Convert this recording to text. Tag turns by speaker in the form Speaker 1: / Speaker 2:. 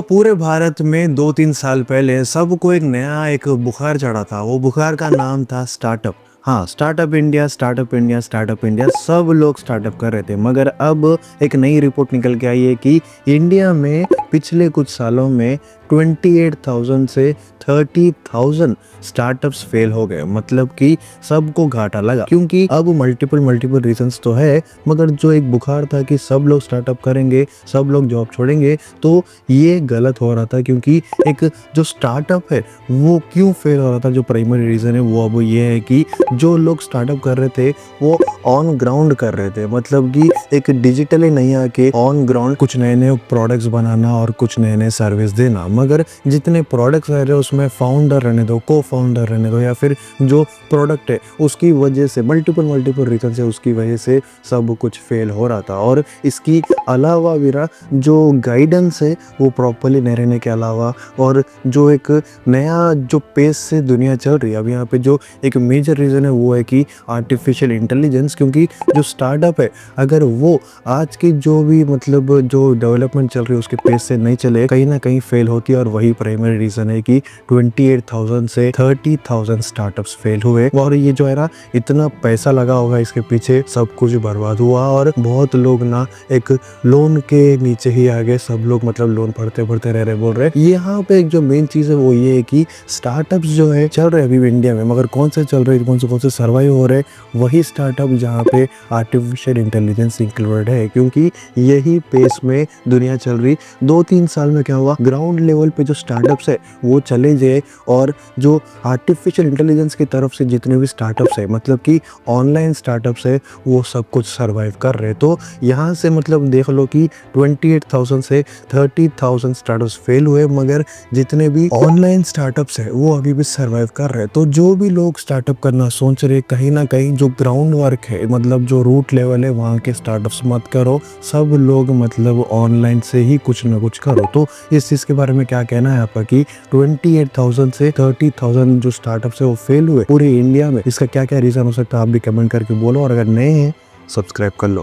Speaker 1: पूरे भारत में 2-3 साल पहले सबको एक बुखार चढ़ा था। वो बुखार का नाम था स्टार्टअप। हाँ, startup India, startup India, startup India, सब लोग स्टार्टअप कर रहे थे। मगर अब एक नई रिपोर्ट निकल के आई है कि इंडिया में पिछले कुछ सालों में 28,000 से 30,000 स्टार्टअप्स फेल हो गए। मतलब कि सबको घाटा लगा, क्योंकि अब मल्टीपल रीजंस तो है, मगर जो एक बुखार था कि सब लोग स्टार्टअप करेंगे, सब लोग जॉब छोड़ेंगे, तो ये गलत हो रहा था। क्योंकि एक जो स्टार्टअप है वो क्यों फेल हो रहा था, जो प्राइमरी रीज़न है वो अब ये है कि जो लोग स्टार्टअप कर रहे थे वो ऑन ग्राउंड कर रहे थे। मतलब कि एक डिजिटली नहीं आके ऑन ग्राउंड कुछ नए नए प्रोडक्ट्स बनाना और कुछ नए नए सर्विस देना। मगर जितने प्रोडक्ट्स आ रहे हैं उसमें फाउंडर रहने दो, को फाउंडर रहने दो, या फिर जो प्रोडक्ट है उसकी वजह से मल्टीपल रीजन से उसकी वजह से सब कुछ फेल हो रहा था। और इसकी अलावा भी जो गाइडेंस है वो प्रॉपरली नहीं रहने के अलावा, और जो एक नया जो पेस से दुनिया चल रही है अब यहाँ पे जो एक मेजर रीज़न है वो है कि आर्टिफिशियल इंटेलिजेंस। क्योंकि जो स्टार्टअप है अगर वो आज की जो भी मतलब जो डेवलपमेंट चल रही है उसके पेस से नहीं चले, कहीं ना कहीं फेल होती है। और वही प्राइमरी रीज़न है कि 28,000 से 30,000 स्टार्टअप्स फेल हुए। और ये जो है ना, इतना पैसा लगा होगा इसके पीछे, सब कुछ बर्बाद हुआ। और बहुत लोग ना एक लोन के नीचे ही आ गए। सब लोग मतलब लोन पढ़ते रह रहे बोल रहे। यहाँ पे एक जो मेन चीज़ है वो ये है कि स्टार्टअप्स जो है चल रहे अभी भी इंडिया में, मगर कौन से चल रहे, कौन से सर्वाइव हो रहे, वही स्टार्टअप जहाँ पे आर्टिफिशियल इंटेलिजेंस इंक्लूडेड है। क्योंकि यही पेस में दुनिया चल रही। 2-3 साल में क्या हुआ, ग्राउंड लेवल पे जो स्टार्टअप्स है वो चले गए, और जो आर्टिफिशियल इंटेलिजेंस की तरफ से जितने भी स्टार्टअप्स है, मतलब कि ऑनलाइन स्टार्टअप्स है, वो सब कुछ सर्वाइव कर रहे। तो यहाँ से मतलब देख लो कि 28,000 से 30,000 स्टार्टअप्स फेल हुए, मगर जितने भी ऑनलाइन स्टार्टअप्स है वो अभी भी सर्वाइव कर रहे हैं। तो जो भी लोग स्टार्टअप करना सोच रहे, कहीं ना कहीं जो ग्राउंड वर्क है, मतलब जो रूट लेवल है, वहाँ के स्टार्टअप्स मत करो। सब लोग मतलब ऑनलाइन से ही कुछ ना कुछ करो। तो इस चीज़ के बारे में क्या कहना है आपका कि 28,000 से 30,000 जो स्टार्टअप्स है वो फेल हुए पूरे इंडिया में? इसका क्या क्या रीज़न हो सकता है, आप भी कमेंट करके बोलो। और अगर नए हैं सब्सक्राइब कर लो।